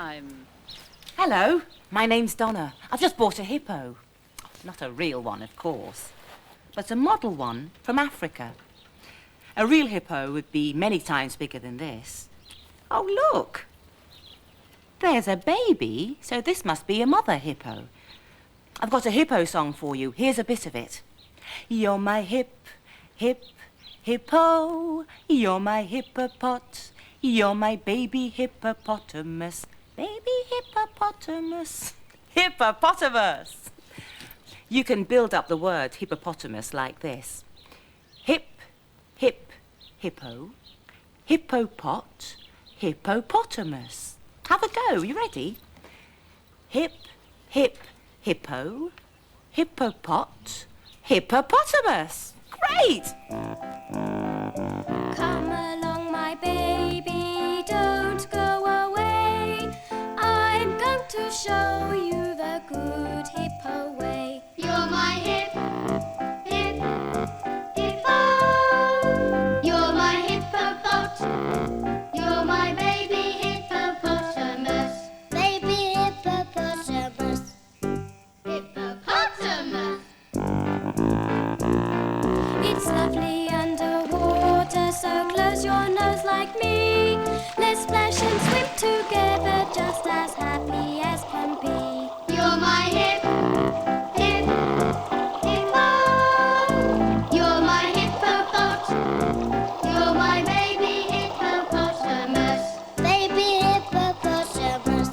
Storytime. Hello, my name's Donna. I've just bought a hippo. Not a real one, of course, but a model one from Africa. A real hippo would be many times bigger than this. Oh, look! There's a baby, so this must be a mother hippo. I've got a hippo song for you. Here's a bit of it. You're my hip, hippo. You're my hippopot. You're my baby hippopotamus. Baby hippopotamus. Hippopotamus! You can build up the word hippopotamus like this. Hip, hippo. Hippopot, hippopotamus. Have a go. You ready? Hip, hippo. Hippopot, hippopotamus. Great! Come along, my baby, don't go away. I'm going to show you the good hippo way. You're my hippo. You're my hippopot. You're my baby hippopotamus. Baby hippopotamus. Hippopotamus. It's lovely underwater, so close your nose like me. Let's splash and swim together, just as happy as can be. You're my hippo. You're my hippopot. You're my baby hippopotamus. Baby hippopotamus.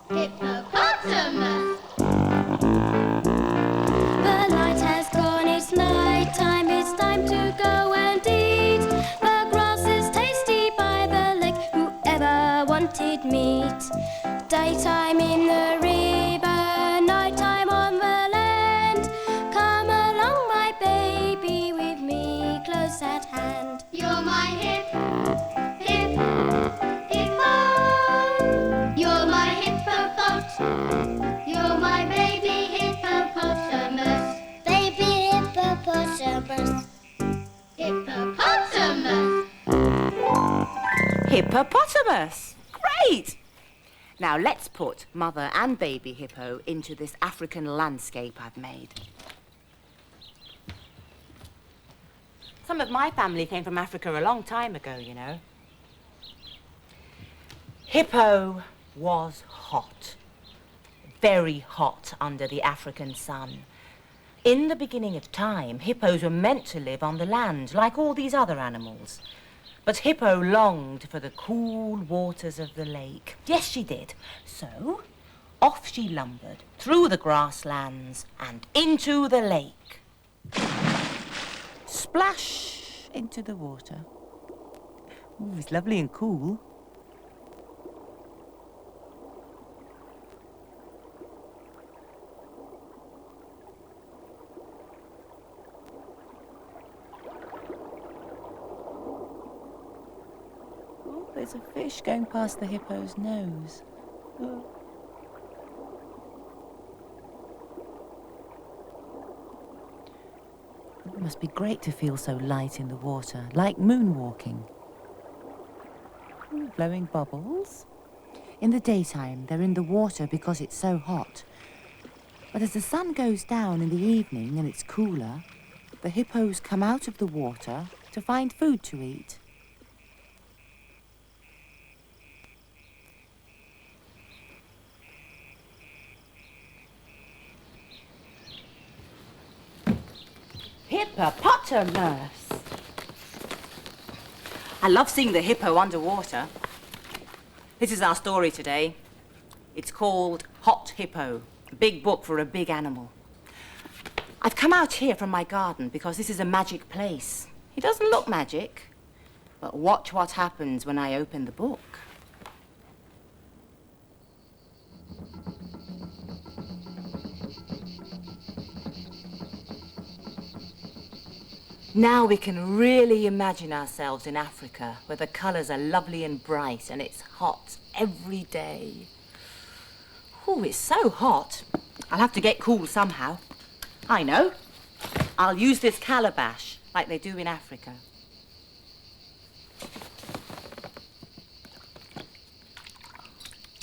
Hippopotamus. The light has gone, it's night time, it's time to go and eat. The grass is tasty by the lake, whoever wanted meat. Daytime in the river, nighttime on the land. Come along, my baby, with me close at hand. You're my hippo. You're my hippopot. You're my baby hippopotamus. Baby hippopotamus. Hippopotamus. Hippopotamus! Great! Now let's put mother and baby hippo into this African landscape I've made. Some of my family came from Africa a long time ago, you know. Hippo was hot. Very hot under the African sun. In the beginning of time, hippos were meant to live on the land, like all these other animals. But Hippo longed for the cool waters of the lake. Yes, she did. So, off she lumbered, through the grasslands and into the lake. Splash into the water. Ooh, it's lovely and cool. There's a fish going past the hippo's nose. Oh. It must be great to feel so light in the water, like moonwalking. Blowing bubbles. In the daytime, they're in the water because it's so hot. But as the sun goes down in the evening and it's cooler, the hippos come out of the water to find food to eat. Hippopotamus! I love seeing the hippo underwater. This is our story today. It's called Hot Hippo, a big book for a big animal. I've come out here from my garden because this is a magic place. It doesn't look magic, but watch what happens when I open the book. Now we can really imagine ourselves in Africa, where the colours are lovely and bright and it's hot every day. Oh, it's so hot. I'll have to get cool somehow. I know. I'll use this calabash like they do in Africa.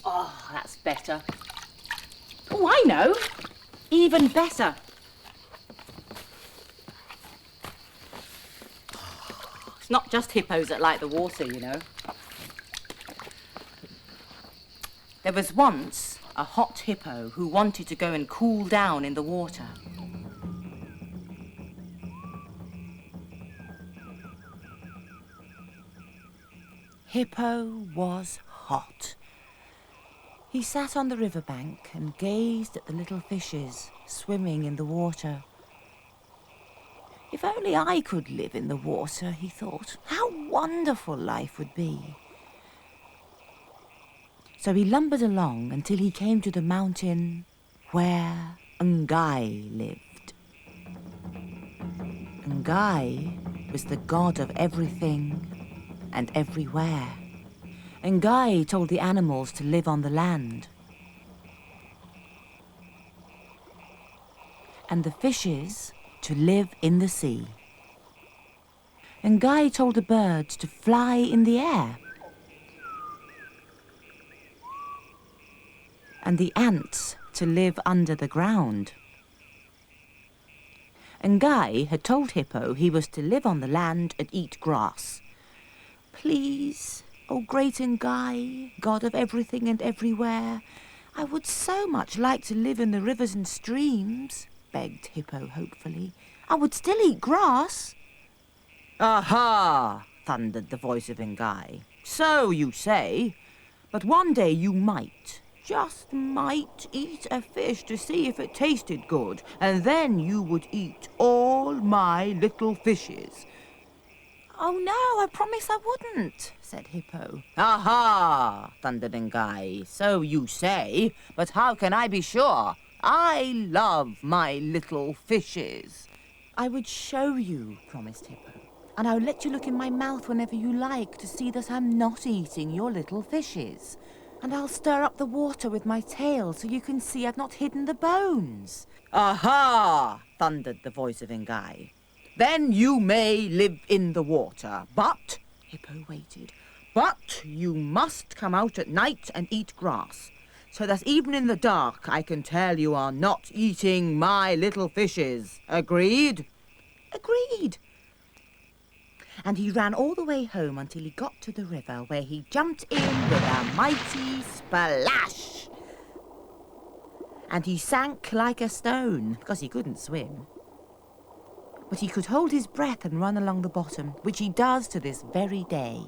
Oh, that's better. Oh, I know. Even better. It's not just hippos that like the water, you know. There was once a hot hippo who wanted to go and cool down in the water. Hippo was hot. He sat on the riverbank and gazed at the little fishes swimming in the water. If only I could live in the water, he thought. How wonderful life would be. So he lumbered along until he came to the mountain where Ngai lived. Ngai was the god of everything and everywhere. Ngai told the animals to live on the land. And the fishes to live in the sea. Ngai told the birds to fly in the air. And the ants to live under the ground. Ngai had told Hippo he was to live on the land and eat grass. Please, oh great Ngai, God of everything and everywhere, I would so much like to live in the rivers and streams, begged Hippo hopefully. I would still eat grass. Aha, thundered the voice of Ngai. So you say, but one day you might, just might, eat a fish to see if it tasted good, and then you would eat all my little fishes. Oh no, I promise I wouldn't, said Hippo. Aha, thundered Ngai. So you say, but how can I be sure? I love my little fishes. I would show you, promised Hippo. And I would let you look in my mouth whenever you like to see that I'm not eating your little fishes. And I'll stir up the water with my tail so you can see I've not hidden the bones. Aha, thundered the voice of Ngai. Then you may live in the water, but, Hippo waited, but you must come out at night and eat grass, so that even in the dark I can tell you are not eating my little fishes. Agreed? Agreed. And he ran all the way home until he got to the river, where he jumped in with a mighty splash. And he sank like a stone, because he couldn't swim. But he could hold his breath and run along the bottom, which he does to this very day.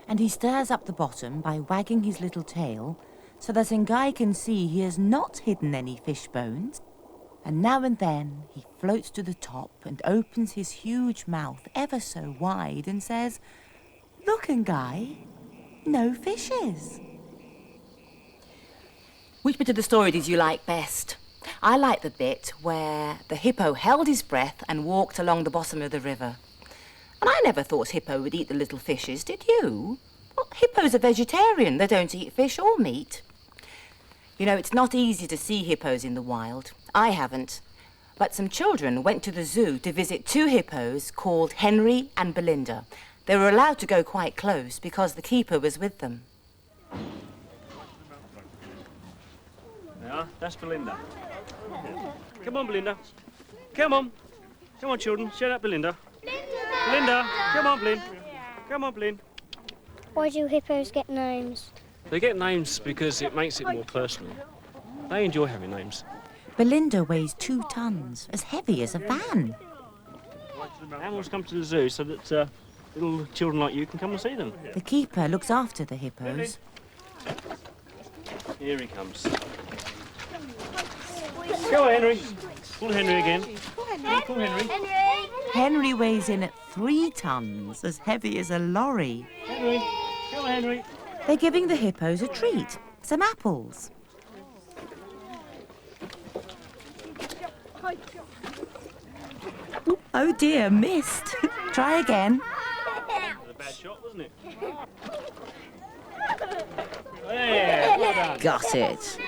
And he stirs up the bottom by wagging his little tail, so that Ngai can see he has not hidden any fish bones. And now and then he floats to the top and opens his huge mouth ever so wide and says, Look, Ngai, no fishes. Which bit of the story did you like best? I like the bit where the hippo held his breath and walked along the bottom of the river. And I never thought Hippo would eat the little fishes, did you? Well, Hippo's a vegetarian. They don't eat fish or meat. You know, it's not easy to see hippos in the wild. I haven't. But some children went to the zoo to visit two hippos called Henry and Belinda. They were allowed to go quite close because the keeper was with them. Yeah, that's Belinda. Come on, Belinda. Come on. Come on, children. Shut up, Belinda. Belinda, come on, Blin. Come on, Blin. Why do hippos get names? They get names because it makes it more personal. They enjoy having names. Belinda weighs 2 tons, as heavy as a van. Animals come to the zoo so that little children like you can come and see them. The keeper looks after the hippos. Here he comes. Go on, Henry. Pull Henry again. Pull Henry. Henry weighs in at 3 tons, as heavy as a lorry. Henry. Come on, Henry. They're giving the hippos a treat, some apples. Oh dear, missed. Try again. That was a bad shot, wasn't it? There, well done. Got it.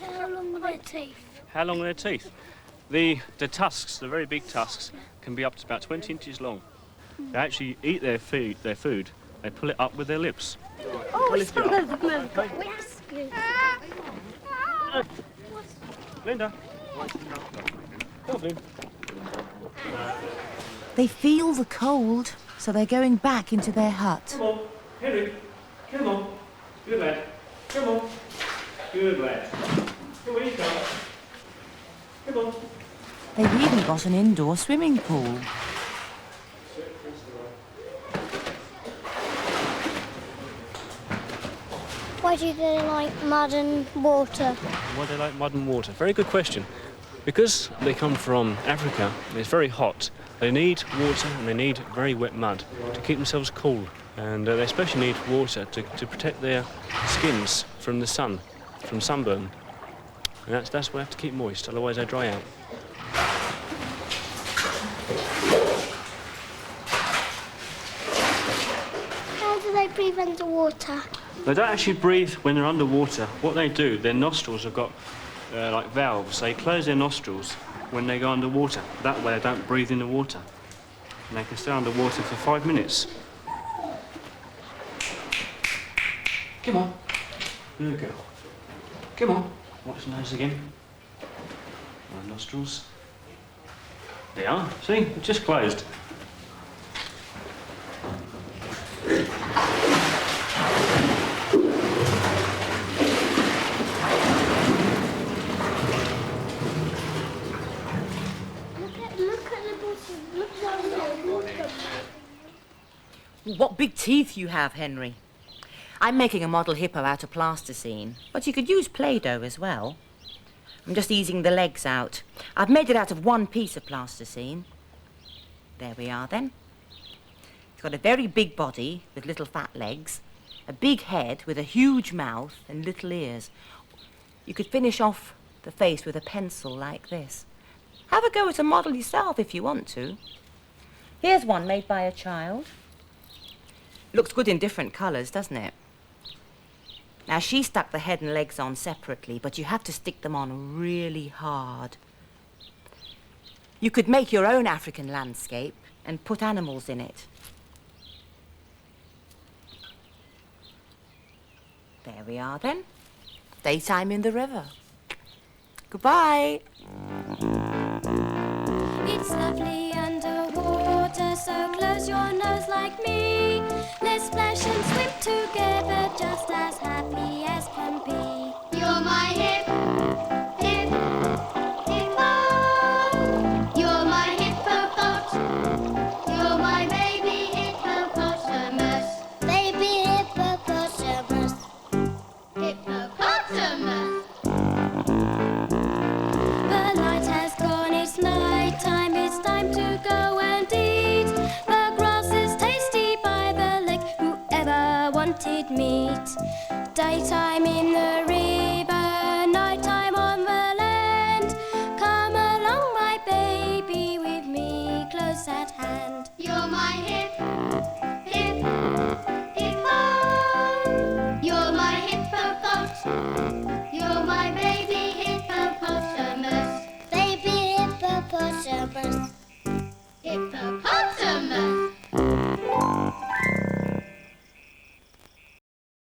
How long are their teeth? How long are their teeth? The tusks, the very big tusks, can be up to about 20 inches long. They actually eat their food, they pull it up with their lips. I'll lift you up. Okay. Linda. Come on, Blin. They feel the cold, so they're going back into their hut. Come on, Henry. Come on. Good lad. Come on. Good lad. Come on, you go. Come on. They've even got an indoor swimming pool. Why do they like mud and water? Why do they like mud and water? Very good question. Because they come from Africa, and it's very hot, they need water and they need very wet mud to keep themselves cool. And they especially need water to protect their skins from the sun, from sunburn. And that's why they have to keep moist, otherwise they dry out. How do they breathe underwater? They don't actually breathe when they're underwater. What they do, their nostrils have got like valves. They close their nostrils when they go underwater. That way they don't breathe in the water. And they can stay underwater for 5 minutes. Come on. Good girl. Come on. Watch the nose again. Nostrils. They are. See? Just closed. What big teeth you have, Henry. I'm making a model hippo out of plasticine, but you could use Play-Doh as well. I'm just easing the legs out. I've made it out of one piece of plasticine. There we are then. It's got a very big body with little fat legs, a big head with a huge mouth and little ears. You could finish off the face with a pencil like this. Have a go at a model yourself if you want to. Here's one made by a child. Looks good in different colours, doesn't it? Now, she stuck the head and legs on separately, but you have to stick them on really hard. You could make your own African landscape and put animals in it. There we are then. Daytime in the river. Goodbye. It's lovely underwater, so close your nose like me. Let's splash and swim together just as